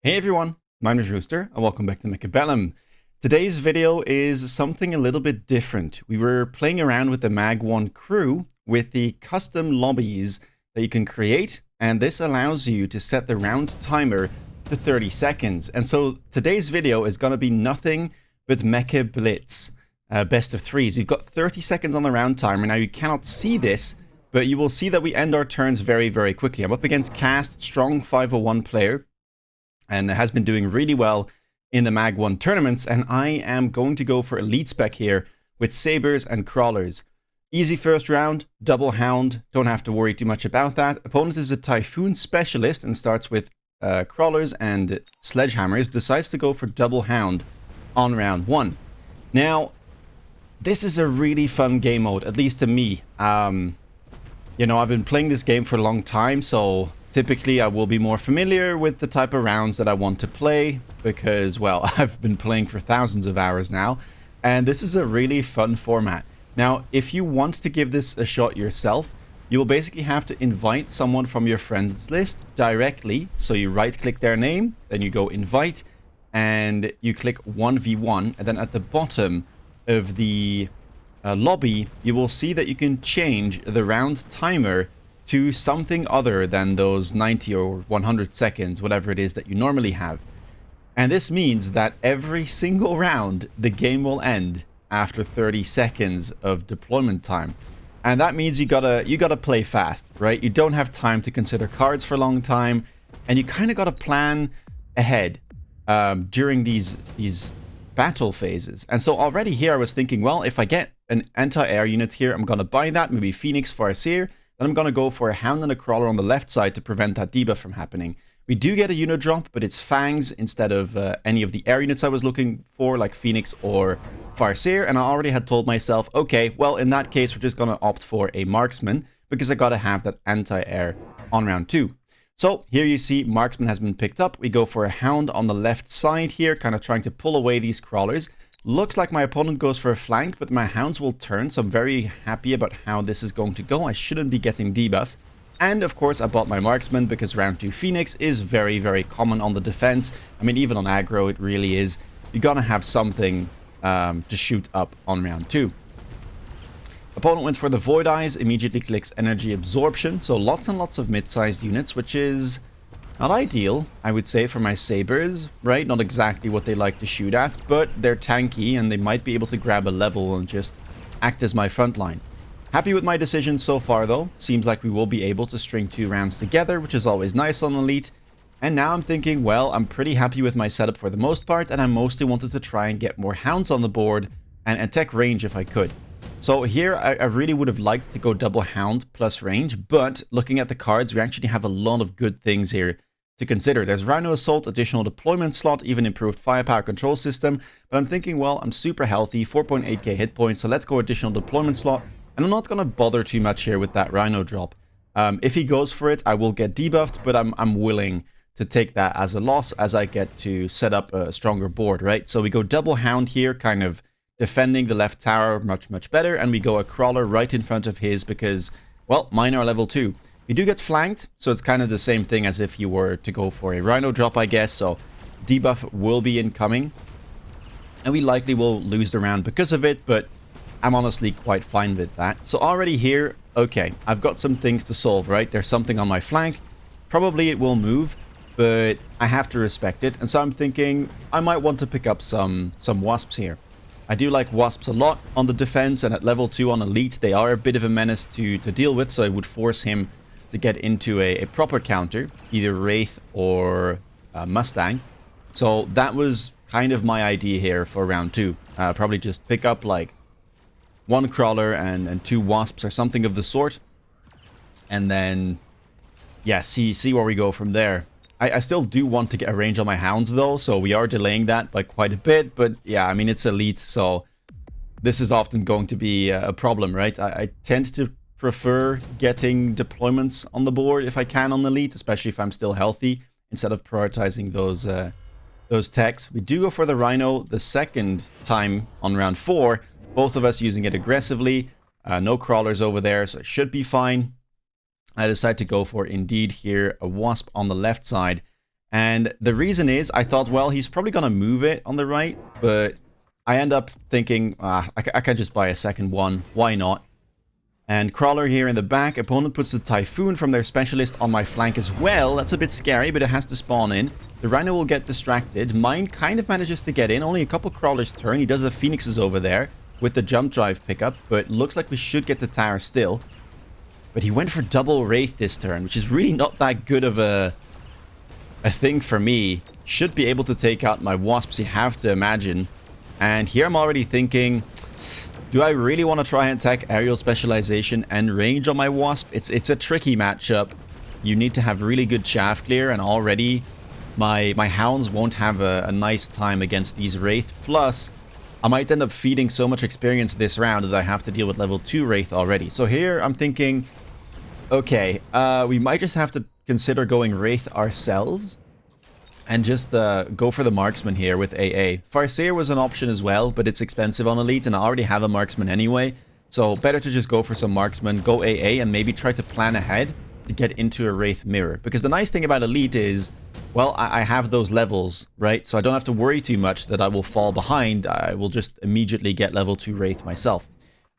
Hey everyone, my name is Rooster and welcome back to Mechabellum. Today's video is something a little bit different. We were playing around with the Mag 1 crew with the custom lobbies that you can create, and this allows you to set the round timer to 30 seconds. And so today's video is going to be nothing but Mechabellum, best of threes. We've got 30 seconds on the round timer. Now you cannot see this, but you will see that we end our turns very, very quickly. I'm up against Cast, strong 501 player, and has been doing really well in the Mag 1 tournaments, and I am going to go for elite spec here with sabers and crawlers. Easy first round, double hound, don't have to worry too much about that. Opponent is a typhoon specialist and starts with crawlers and sledgehammers, decides to go for double hound on round 1. Now, this is a really fun game mode, at least to me. You know, I've been playing this game for a long time, so typically I will be more familiar with the type of rounds that I want to play because, well, I've been playing for thousands of hours now, and this is a really fun format. Now, if you want to give this a shot yourself, you will basically have to invite someone from your friends list directly. So you right-click their name, then you go invite, and you click 1v1, and then at the bottom of the lobby, you will see that you can change the round timer to something other than those 90 or 100 seconds, whatever it is that you normally have. And this means that every single round, the game will end after 30 seconds of deployment time. And that means you gotta play fast, right? You don't have time to consider cards for a long time, and you kind of gotta plan ahead during these battle phases. And so already here I was thinking, well, if I get an anti-air unit here, I'm gonna buy that, maybe Phoenix Farseer. Then I'm going to go for a Hound and a Crawler on the left side to prevent that debuff from happening. We do get a unit drop, but it's Fangs instead of any of the air units I was looking for, like Phoenix or Farseer. And I already had told myself, okay, well, in that case, we're just going to opt for a Marksman because I got to have that anti-air on round 2. So here you see Marksman has been picked up. We go for a Hound on the left side here, kind of trying to pull away these Crawlers. Looks like my opponent goes for a flank, but my hounds will turn, so I'm very happy about how this is going to go. I shouldn't be getting debuffed. And of course, I bought my marksman because round 2 Phoenix is very, very common on the defense. I mean, even on aggro, it really is. You're gonna have something to shoot up on round 2. Opponent went for the Void Eyes, immediately clicks Energy Absorption. So lots and lots of mid-sized units, which is not ideal, I would say, for my sabers, right? Not exactly what they like to shoot at, but they're tanky and they might be able to grab a level and just act as my front line. Happy with my decision so far, though. Seems like we will be able to string 2 rounds together, which is always nice on Elite. And now I'm thinking, well, I'm pretty happy with my setup for the most part, and I mostly wanted to try and get more hounds on the board and attack range if I could. So here, I really would have liked to go double hound plus range, but looking at the cards, we actually have a lot of good things here to consider. There's Rhino Assault, additional deployment slot, even improved firepower control system. But I'm thinking, well, I'm super healthy, 4.8k hit points, so let's go additional deployment slot. And I'm not going to bother too much here with that Rhino drop. If he goes for it, I will get debuffed, but I'm willing to take that as a loss as I get to set up a stronger board, right? So we go double hound here, kind of defending the left tower much, much better. And we go a crawler right in front of his because, well, mine are level 2. You do get flanked, so it's kind of the same thing as if you were to go for a Rhino drop, I guess. So debuff will be incoming, and we likely will lose the round because of it, but I'm honestly quite fine with that. So already here, okay, I've got some things to solve, right? There's something on my flank. Probably it will move, but I have to respect it. And so I'm thinking I might want to pick up some wasps here. I do like wasps a lot on the defense, and at level 2 on elite, they are a bit of a menace to deal with, so I would force him to get into a proper counter, either Wraith or Mustang. So that was kind of my idea here for round 2. Probably just pick up like 1 crawler and 2 wasps or something of the sort. And then, yeah, see where we go from there. I still do want to get a range on my hounds though, so we are delaying that by quite a bit. But yeah, I mean, it's elite, so this is often going to be a problem, right? I tend to prefer getting deployments on the board if I can on elite, especially if I'm still healthy, instead of prioritizing those techs. We do go for the Rhino the second time on round 4, both of us using it aggressively. No crawlers over there, so it should be fine. I decide to go for, indeed, here, a Wasp on the left side. And the reason is, I thought, well, he's probably going to move it on the right, but I end up thinking, I can just buy a second one. Why not? And Crawler here in the back. Opponent puts the Typhoon from their specialist on my flank as well. That's a bit scary, but it has to spawn in. The Rhino will get distracted. Mine kind of manages to get in. Only a couple Crawlers turn. He does the Phoenixes over there with the jump drive pickup, but looks like we should get the tower still. But he went for double Wraith this turn, which is really not that good of a thing for me. Should be able to take out my Wasps, you have to imagine. And here I'm already thinking, do I really want to try and attack aerial specialization and range on my Wasp? It's a tricky matchup. You need to have really good chaff clear, and already my Hounds won't have a nice time against these Wraith. Plus, I might end up feeding so much experience this round that I have to deal with level 2 Wraith already. So here I'm thinking, okay, we might just have to consider going Wraith ourselves and just go for the Marksman here with AA. Farseer was an option as well, but it's expensive on Elite, and I already have a Marksman anyway. So better to just go for some Marksman, go AA, and maybe try to plan ahead to get into a Wraith mirror. Because the nice thing about Elite is, well, I have those levels, right? So I don't have to worry too much that I will fall behind. I will just immediately get level 2 Wraith myself.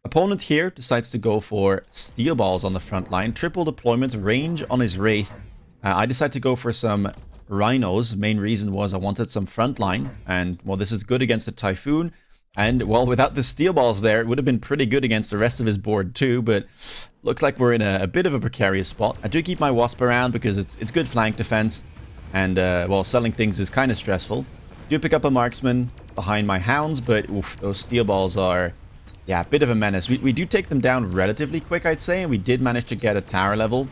Opponent here decides to go for Steel Balls on the front line. Triple deployment, range on his Wraith. I decided to go for some Rhinos. Main reason was I wanted some front line, and well, this is good against the Typhoon, and well, without the Steel Balls there, it would have been pretty good against the rest of his board too, but looks like we're in a bit of a precarious spot. I do keep my Wasp around because it's good flank defense, and well, selling things is kind of stressful. Do pick up a Marksman behind my Hounds, but oof, those Steel Balls are, yeah, a bit of a menace. We do take them down relatively quick, I'd say, and we did manage to get a tower level.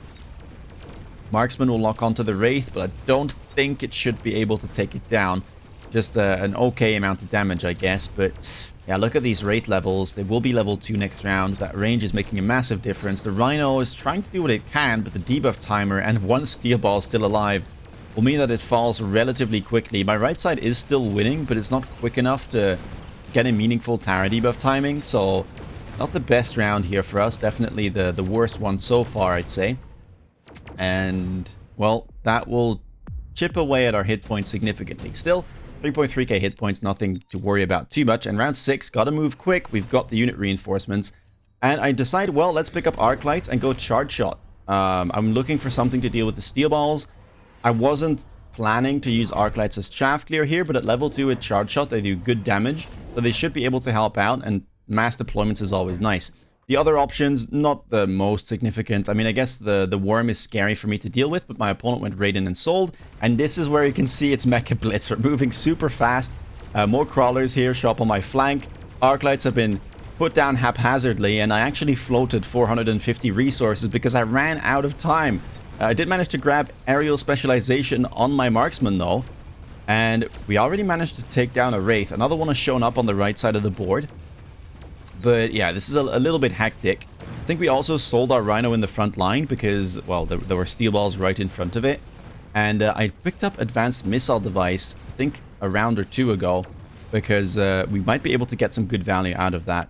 Marksman will lock onto the Wraith, but I don't think it should be able to take it down. Just an okay amount of damage, I guess. But yeah, look at these Wraith levels. They will be level 2 next round. That range is making a massive difference. The Rhino is trying to do what it can, but the debuff timer and one Steel Ball still alive will mean that it falls relatively quickly. My right side is still winning, but it's not quick enough to get a meaningful tower debuff timing. So not the best round here for us. Definitely the worst one so far, I'd say. And, well, that will chip away at our hit points significantly. Still, 3.3k hit points, nothing to worry about too much. And round 6, gotta move quick. We've got the unit reinforcements. And I decide, well, let's pick up Arc Lights and go Charge Shot. I'm looking for something to deal with the Steel Balls. I wasn't planning to use Arc Lights as chaff clear here, but at level 2 with Charge Shot, they do good damage. So they should be able to help out, and mass deployments is always nice. The other options, not the most significant. I mean, I guess the Worm is scary for me to deal with, but my opponent went Raiden and Sold. And this is where you can see it's Mecha Blitz. We're moving super fast. More Crawlers here show up on my flank. Arc Lights have been put down haphazardly, and I actually floated 450 resources because I ran out of time. I did manage to grab Aerial Specialization on my Marksman, though. And we already managed to take down a Wraith. Another one has shown up on the right side of the board. But yeah, this is a little bit hectic. I think we also sold our Rhino in the front line because, well, there were Steel Balls right in front of it. And I picked up Advanced Missile Device, I think a round or 2 ago, because we might be able to get some good value out of that.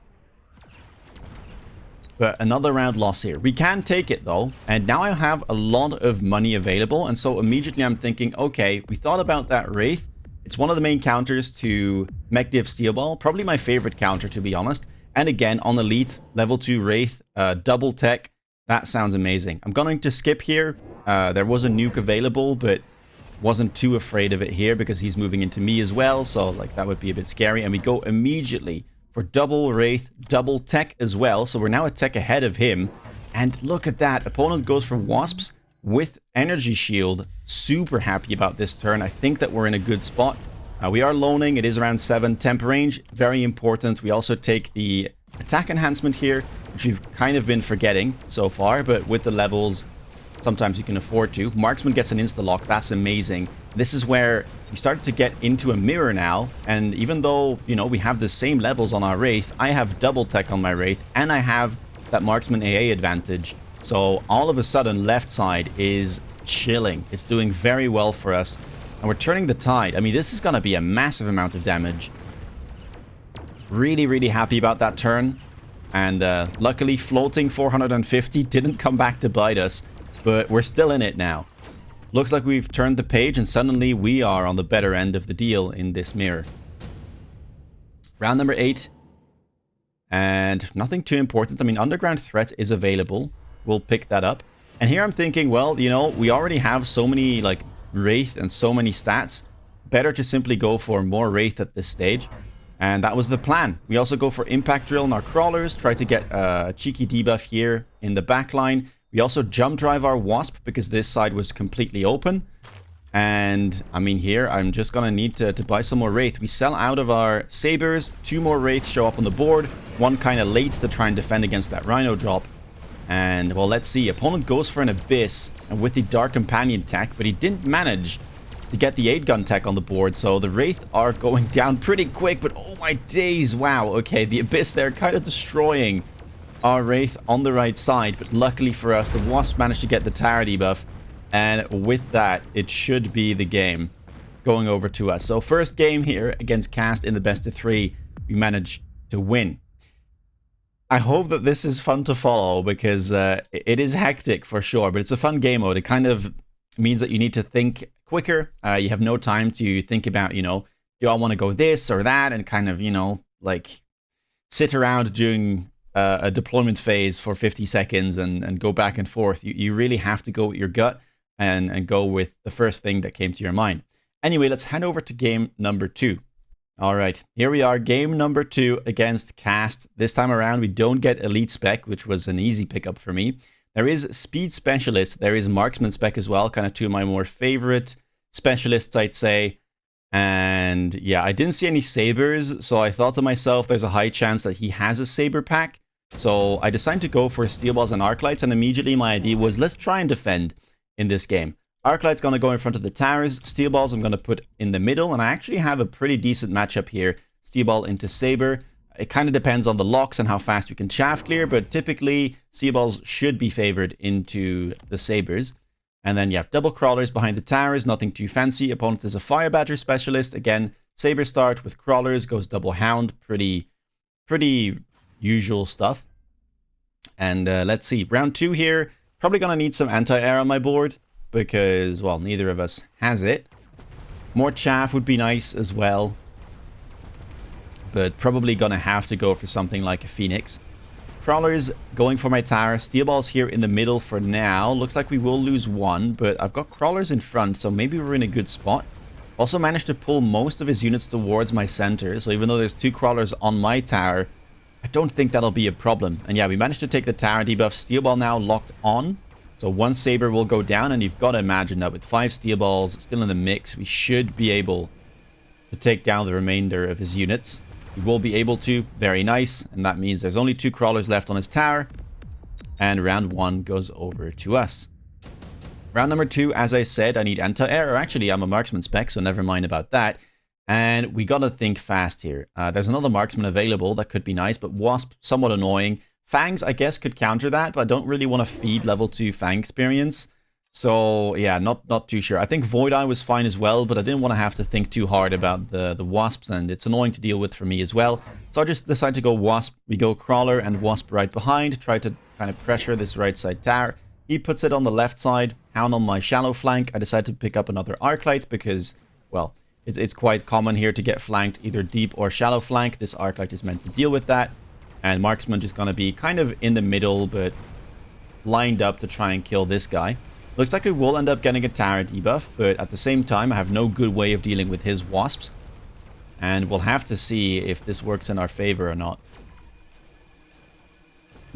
But another round loss here. We can take it though, and now I have a lot of money available, and so immediately I'm thinking, okay, we thought about that Wraith. It's one of the main counters to Mech Div Steel Ball, probably my favorite counter to be honest. And again, on Elite, level 2 Wraith, double tech, that sounds amazing. I'm going to skip here. There was a nuke available, but wasn't too afraid of it here because he's moving into me as well, so like that would be a bit scary. And we go immediately for double Wraith, double tech as well, so we're now a tech ahead of him. And look at that, opponent goes for Wasps with Energy Shield. Super happy about this turn. I think that we're in a good spot. We are loaning, it is around 7. Temp range, very important. We also take the attack enhancement here, which we've kind of been forgetting so far, but with the levels, sometimes you can afford to. Marksman gets an insta-lock, that's amazing. This is where we started to get into a mirror now, and even though, you know, we have the same levels on our Wraith, I have double tech on my Wraith, and I have that Marksman AA advantage. So all of a sudden, left side is chilling. It's doing very well for us. And we're turning the tide. I mean, this is going to be a massive amount of damage. Really, really happy about that turn. And luckily, floating 450 didn't come back to bite us. But we're still in it now. Looks like we've turned the page and suddenly we are on the better end of the deal in this mirror. Round number 8. And nothing too important. I mean, Underground Threat is available. We'll pick that up. And here I'm thinking, well, you know, we already have so many, like, Wraith and so many stats. Better to simply go for more Wraith at this stage. And that was the plan. We also go for Impact Drill in our Crawlers. Try to get a cheeky debuff here in the back line. We also jump drive our Wasp because this side was completely open. And, I mean, here, I'm just going to need to buy some more Wraith. We sell out of our Sabers. 2 more Wraith show up on the board. One kind of late to try and defend against that Rhino drop. And, well, let's see. Opponent goes for an Abyss and with the Dark Companion tech, but he didn't manage to get the 8-gun tech on the board. So the Wraith are going down pretty quick, but oh my days. Wow, okay, the Abyss there kind of destroying our Wraith on the right side. But luckily for us, the Wasp managed to get the tower debuff. And with that, it should be the game going over to us. So first game here against Cast in the best of 3, we managed to win. I hope that this is fun to follow because it is hectic for sure, but it's a fun game mode. It kind of means that you need to think quicker. You have no time to think about, you know, do I want to go this or that and kind of, you know, like sit around doing a deployment phase for 50 seconds and go back and forth. You really have to go with your gut and go with the first thing that came to your mind. Anyway, let's head over to game number 2. All right, here we are, game number 2 against Cast. This time around, we don't get Elite Spec, which was an easy pickup for me. There is Speed Specialist, there is Marksman Spec as well, kind of two of my more favorite specialists, I'd say. And yeah, I didn't see any Sabers, so I thought to myself, there's a high chance that he has a Saber pack. So I decided to go for Steel Balls and Arc Lights, and immediately my idea was, let's try and defend in this game. Arc Light's going to go in front of the towers. Steel Balls I'm going to put in the middle. And I actually have a pretty decent matchup here. Steel Ball into Saber. It kind of depends on the locks and how fast we can shaft clear. But typically, Steel Balls should be favored into the Sabers. And then you have double Crawlers behind the towers. Nothing too fancy. Opponent is a Fire Badger Specialist. Again, Saber start with Crawlers. Goes double Hound. Pretty usual stuff. And let's see. Round 2 here. Probably going to need some anti-air on my board because, well, neither of us has it. More chaff would be nice as well. But probably going to have to go for something like a Phoenix. Crawlers going for my tower. Steel Balls here in the middle for now. Looks like we will lose 1, but I've got Crawlers in front, so maybe we're in a good spot. Also managed to pull most of his units towards my center, so even though there's 2 Crawlers on my tower, I don't think that'll be a problem. And yeah, we managed to take the tower debuff. Steel Ball now locked on. So 1 Saber will go down, and you've got to imagine that with 5 Steel Balls still in the mix, we should be able to take down the remainder of his units. We will be able to. Very nice. And that means there's only 2 Crawlers left on his tower. And round 1 goes over to us. Round number 2, as I said, I need anti-air. Or actually, I'm a Marksman Spec, so never mind about that. And we got to think fast here. There's another Marksman available that could be nice, but Wasp, somewhat annoying. Fangs, I guess, could counter that, but I don't really want to feed level 2 Fang experience. So, yeah, not too sure. I think Void Eye was fine as well, but I didn't want to have to think too hard about the Wasps, and it's annoying to deal with for me as well. So I just decided to go Wasp. We go Crawler and Wasp right behind, try to kind of pressure this right side tower. He puts it on the left side, Hound on my shallow flank. I decided to pick up another Arc Light because, well, it's quite common here to get flanked either deep or shallow flank. This Arc Light is meant to deal with that. And Marksman is going to be kind of in the middle, but lined up to try and kill this guy. Looks like we will end up getting a tower debuff, but at the same time, I have no good way of dealing with his Wasps. And we'll have to see if this works in our favor or not.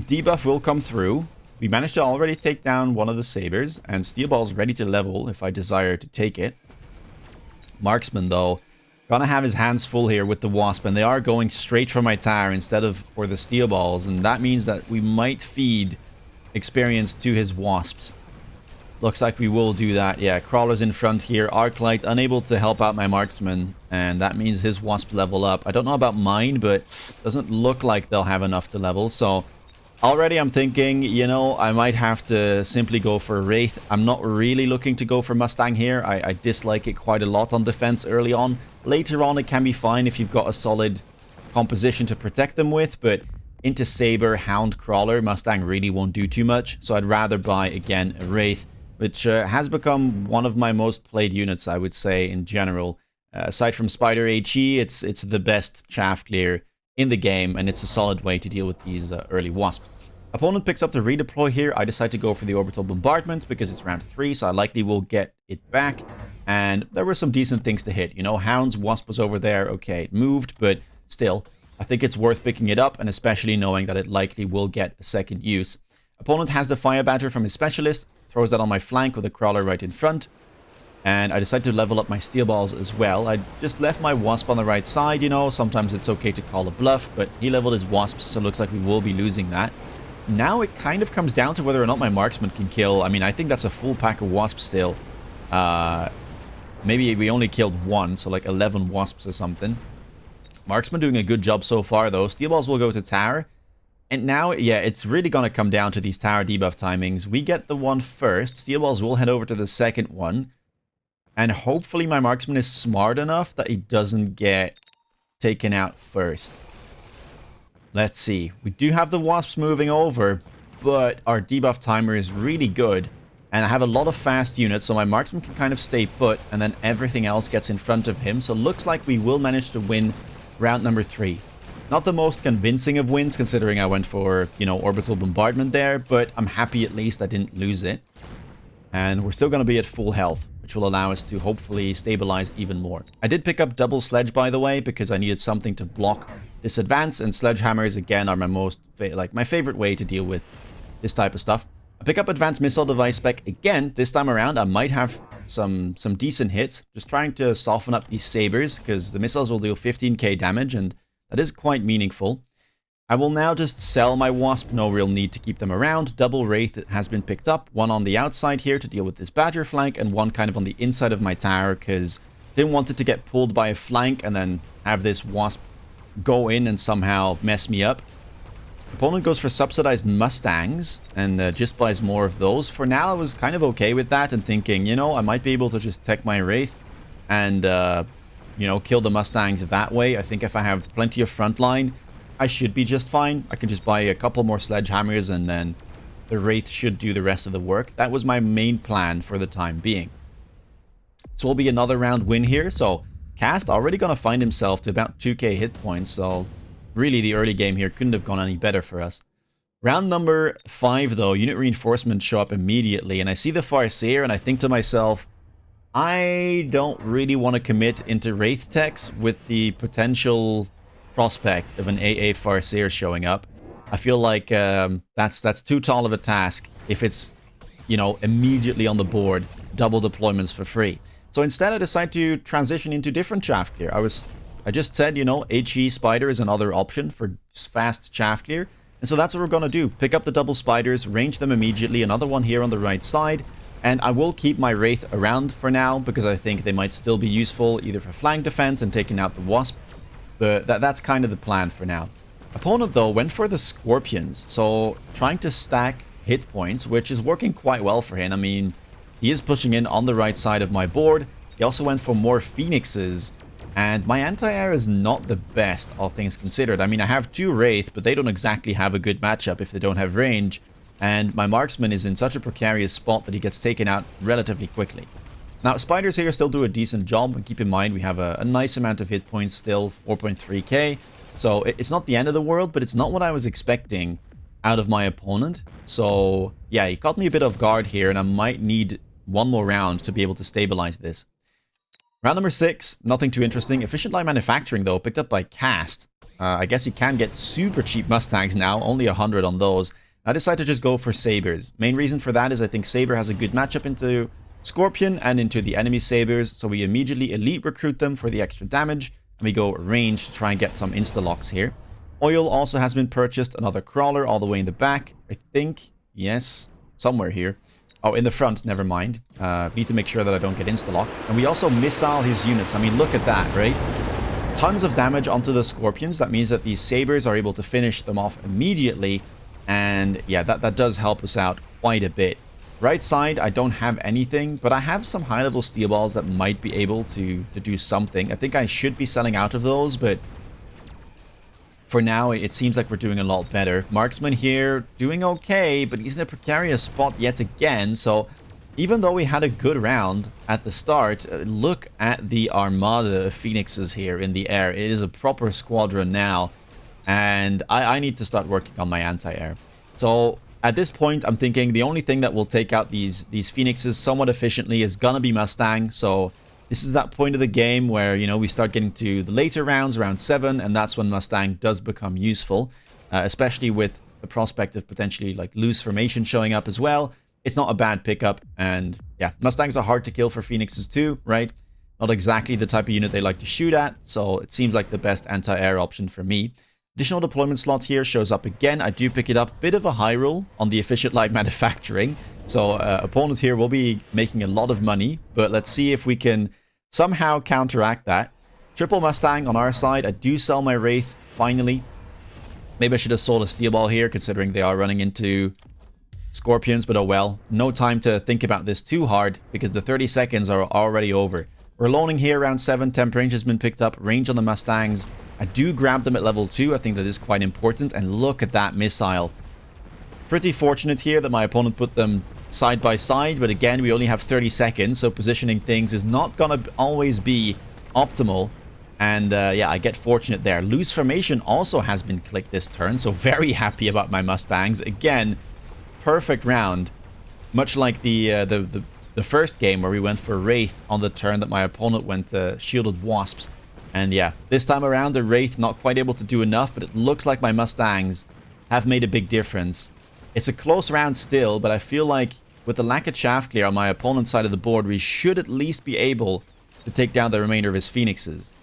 Debuff will come through. We managed to already take down one of the Sabers, and Steel Ball's ready to level if I desire to take it. Marksman, though, gonna have his hands full here with the Wasp, and they are going straight for my tower instead of for the Steel Balls, and that means that we might feed experience to his Wasps. Looks like we will do that. Yeah, Crawlers in front here. Arc Light unable to help out my Marksman, and that means his Wasp level up. I don't know about mine, but doesn't look like they'll have enough to level, so already I'm thinking, you know, I might have to simply go for Wraith. I'm not really looking to go for Mustang here. I dislike it quite a lot on defense early on. Later on, it can be fine if you've got a solid composition to protect them with, but into Saber, Hound, Crawler, Mustang really won't do too much. So I'd rather buy, again, a Wraith which has become one of my most played units, I would say, in general. Aside from Spider HE, it's the best chaff clear in the game, and it's a solid way to deal with these early wasps. Opponent picks up the redeploy here. I decide to go for the orbital bombardment because it's round 3, so I likely will get it back. And there were some decent things to hit. You know, Hound's Wasp was over there. Okay, it moved, but still, I think it's worth picking it up, and especially knowing that it likely will get a second use. Opponent has the Fire Badger from his specialist, throws that on my flank with a crawler right in front. And I decided to level up my steel balls as well. I just left my wasp on the right side, you know. Sometimes it's okay to call a bluff, but he leveled his wasps, so it looks like we will be losing that. Now it kind of comes down to whether or not my marksman can kill. I mean, I think that's a full pack of wasps still. Maybe we only killed one, so like 11 wasps or something. Marksman doing a good job so far, though. Steel balls will go to tower. And now, yeah, it's really going to come down to these tower debuff timings. We get the one first. Steel balls will head over to the second one. And hopefully my marksman is smart enough that he doesn't get taken out first. Let's see. We do have the wasps moving over, but our debuff timer is really good. And I have a lot of fast units, so my marksman can kind of stay put, and then everything else gets in front of him. So it looks like we will manage to win round number 3. Not the most convincing of wins, considering I went for, you know, orbital bombardment there, but I'm happy at least I didn't lose it. And we're still going to be at full health, which will allow us to hopefully stabilize even more. I did pick up double sledge, by the way, because I needed something to block this advance, and sledgehammers, again, are my my favorite way to deal with this type of stuff. I pick up advanced missile device spec again. This time around, I might have some decent hits, just trying to soften up these sabers, because the missiles will deal 15k damage, and that is quite meaningful. I will now just sell my wasp, no real need to keep them around. Double wraith has been picked up, one on the outside here to deal with this badger flank, and one kind of on the inside of my tower, because I didn't want it to get pulled by a flank and then have this wasp go in and somehow mess me up. Opponent goes for subsidized Mustangs and just buys more of those. For now, I was kind of okay with that and thinking, you know, I might be able to just tech my wraith and, you know, kill the Mustangs that way. I think if I have plenty of frontline, I should be just fine. I can just buy a couple more sledgehammers and then the wraith should do the rest of the work. That was my main plan for the time being. So will be another round win here. So Cast already going to find himself to about 2k hit points. So really the early game here couldn't have gone any better for us. Round number 5 though, unit reinforcements show up immediately. And I see the Farseer and I think to myself, I don't really want to commit into wraith techs with the potential prospect of an AA Farseer showing up. I feel like that's too tall of a task if it's, you know, immediately on the board, double deployments for free. So instead I decided to transition into different chaff clear. I just said, you know, HE Spider is another option for fast chaff clear. And so that's what we're going to do. Pick up the double spiders, range them immediately, another one here on the right side. And I will keep my wraith around for now because I think they might still be useful either for flank defense and taking out the wasp. But that's kind of the plan for now. Opponent, though, went for the scorpions. So trying to stack hit points, which is working quite well for him. I mean, he is pushing in on the right side of my board. He also went for more phoenixes. And my anti-air is not the best, all things considered. I mean, I have 2 wraith, but they don't exactly have a good matchup if they don't have range. And my marksman is in such a precarious spot that he gets taken out relatively quickly. Now, spiders here still do a decent job, and keep in mind we have a nice amount of hit points still, 4.3k. So it's not the end of the world, but it's not what I was expecting out of my opponent. So yeah, he caught me a bit off guard here, and I might need one more round to be able to stabilize this. Round number 6, nothing too interesting. Efficient Light Manufacturing, though, picked up by Cast. I guess you can get super cheap Mustangs now, only 100 on those. I decided to just go for Sabers. Main reason for that is I think Saber has a good matchup into Scorpion and into the enemy Sabers, so we immediately elite recruit them for the extra damage, and we go range to try and get some insta-locks here. Oil also has been purchased, another crawler all the way in the back, I think. Yes, somewhere here. Oh, in the front, never mind. Need to make sure that I don't get insta-locked. And we also missile his units. I mean, look at that, right? Tons of damage onto the Scorpions. That means that these Sabers are able to finish them off immediately. And yeah, that does help us out quite a bit. Right side, I don't have anything, but I have some high-level steel balls that might be able to do something. I think I should be selling out of those, but for now, it seems like we're doing a lot better. Marksman here, doing okay, but he's in a precarious spot yet again, so even though we had a good round at the start, look at the armada of phoenixes here in the air. It is a proper squadron now, and I need to start working on my anti-air. So at this point, I'm thinking the only thing that will take out these phoenixes somewhat efficiently is gonna be Mustang. So this is that point of the game where, you know, we start getting to the later rounds, round 7, and that's when Mustang does become useful, especially with the prospect of potentially like loose formation showing up as well. It's not a bad pickup, and yeah, Mustangs are hard to kill for phoenixes too, right? Not exactly the type of unit they like to shoot at, so it seems like the best anti-air option for me. Additional deployment slot here shows up again. I do pick it up. Bit of a high roll on the efficient light manufacturing. So opponent here will be making a lot of money, but let's see if we can somehow counteract that. Triple Mustang on our side. I do sell my Wraith, finally. Maybe I should have sold a Steel Ball here, considering they are running into Scorpions, but oh well. No time to think about this too hard, because the 30 seconds are already over. We're loaning here around 7. Temp range has been picked up. Range on the Mustangs. I do grab them at level 2. I think that is quite important. And look at that missile. Pretty fortunate here that my opponent put them side by side. But again, we only have 30 seconds. So positioning things is not going to always be optimal. And yeah, I get fortunate there. Loose formation also has been clicked this turn. So very happy about my Mustangs. Again, perfect round. Much like the first game where we went for Wraith on the turn that my opponent went Shielded Wasps. And yeah, this time around the Wraith not quite able to do enough, but it looks like my Mustangs have made a big difference. It's a close round still, but I feel like with the lack of chaff clear on my opponent's side of the board, we should at least be able to take down the remainder of his Phoenixes.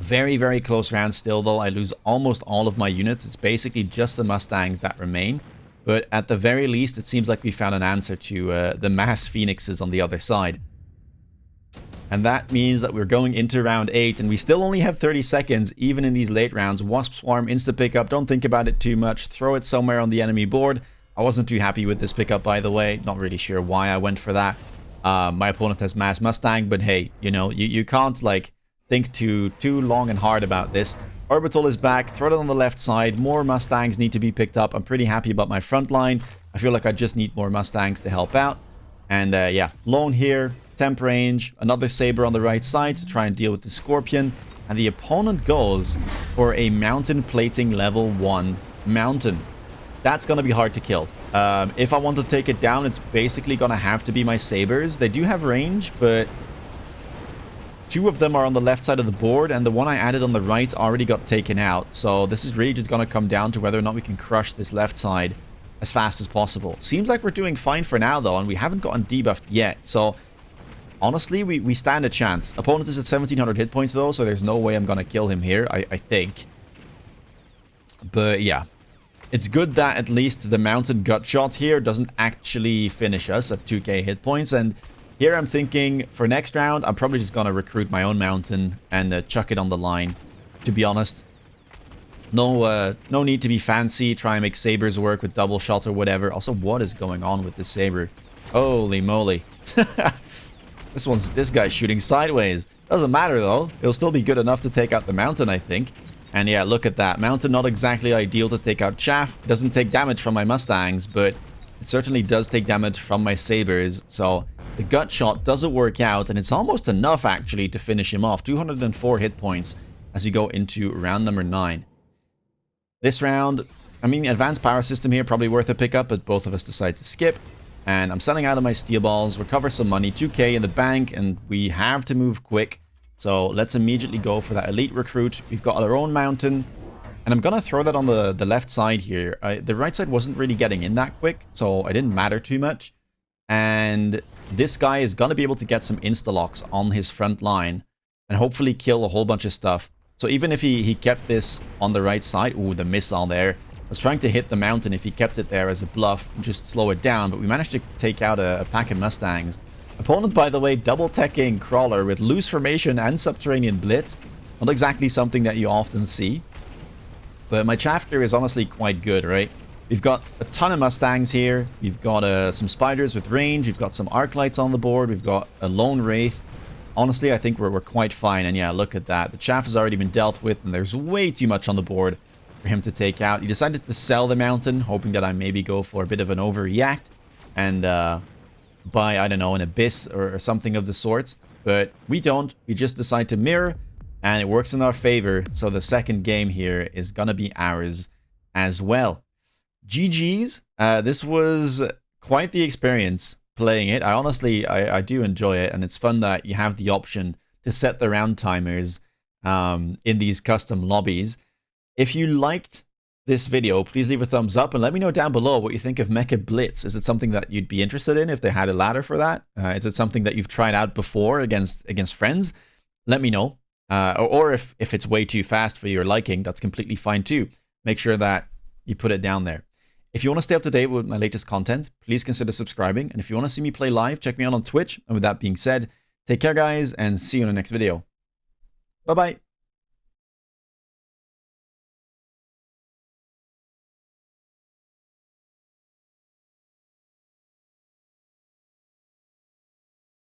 Very, very close round still, though. I lose almost all of my units. It's basically just the Mustangs that remain. But at the very least, it seems like we found an answer to the mass Phoenixes on the other side. And that means that we're going into round 8, and we still only have 30 seconds, even in these late rounds. Wasp Swarm, insta-pickup, don't think about it too much. Throw it somewhere on the enemy board. I wasn't too happy with this pickup, by the way. Not really sure why I went for that. My opponent has mass Mustang, but hey, you know, you can't, like, think too long and hard about this. Orbital is back. Throw it on the left side. More Mustangs need to be picked up. I'm pretty happy about my front line. I feel like I just need more Mustangs to help out. And yeah, lone here. Temp range, another Saber on the right side to try and deal with the Scorpion. And the opponent goes for a Mountain Plating level 1 Mountain. That's going to be hard to kill. If I want to take it down, it's basically going to have to be my Sabers. They do have range, but 2 of them are on the left side of the board, and the one I added on the right already got taken out. So this is really just going to come down to whether or not we can crush this left side as fast as possible. Seems like we're doing fine for now, though, and we haven't gotten debuffed yet. So honestly, we stand a chance. Opponent is at 1700 hit points, though, so there's no way I'm going to kill him here, I think. But yeah, it's good that at least the mounted gut shot here doesn't actually finish us at 2k hit points. And here I'm thinking for next round, I'm probably just going to recruit my own mountain and chuck it on the line, to be honest. No need to be fancy, try and make Sabers work with double shot or whatever. Also, what is going on with this Saber? Holy moly. This guy's shooting sideways. Doesn't matter though. It'll still be good enough to take out the mountain, I think. And yeah, look at that. Mountain not exactly ideal to take out chaff. It doesn't take damage from my Mustangs, but it certainly does take damage from my Sabers. So the gut shot doesn't work out, and it's almost enough actually to finish him off. 204 hit points as we go into round number 9. This round, I mean, advanced power system here, probably worth a pickup, but both of us decide to skip. And I'm selling out of my steel balls, recover some money, 2k in the bank, and we have to move quick. So let's immediately go for that elite recruit. We've got our own mountain, and I'm going to throw that on the left side here. The right side wasn't really getting in that quick, so it didn't matter too much. And this guy is going to be able to get some insta-locks on his front line and hopefully kill a whole bunch of stuff. So even if he kept this on the right side, ooh, the missile there. I was trying to hit the mountain if he kept it there as a bluff and just slow it down, but we managed to take out a pack of Mustangs. Opponent, by the way, double-teching Crawler with loose formation and subterranean blitz. Not exactly something that you often see. But my Chafter is honestly quite good, right? We've got a ton of Mustangs here. We've got some Spiders with range. We've got some Arc Lights on the board. We've got a Lone Wraith. Honestly, I think we're quite fine. And yeah, look at that. The Chaff has already been dealt with, and there's way too much on the board for him to take out. He decided to sell the mountain, hoping that I maybe go for a bit of an overreact. And by, I don't know, an abyss or something of the sort. But we don't. We just decide to mirror, and it works in our favor. So the second game here is going to be ours as well. GG's. This was quite the experience playing it. I do enjoy it, and it's fun that you have the option to set the round timers in these custom lobbies. If you liked this video, please leave a thumbs up and let me know down below what you think of Mechabellum. Is it something that you'd be interested in if they had a ladder for that? Is it something that you've tried out before against friends? Let me know. Or if it's way too fast for your liking, that's completely fine too. Make sure that you put it down there. If you want to stay up to date with my latest content, please consider subscribing. And if you want to see me play live, check me out on Twitch. And with that being said, take care, guys, and see you in the next video. Bye-bye.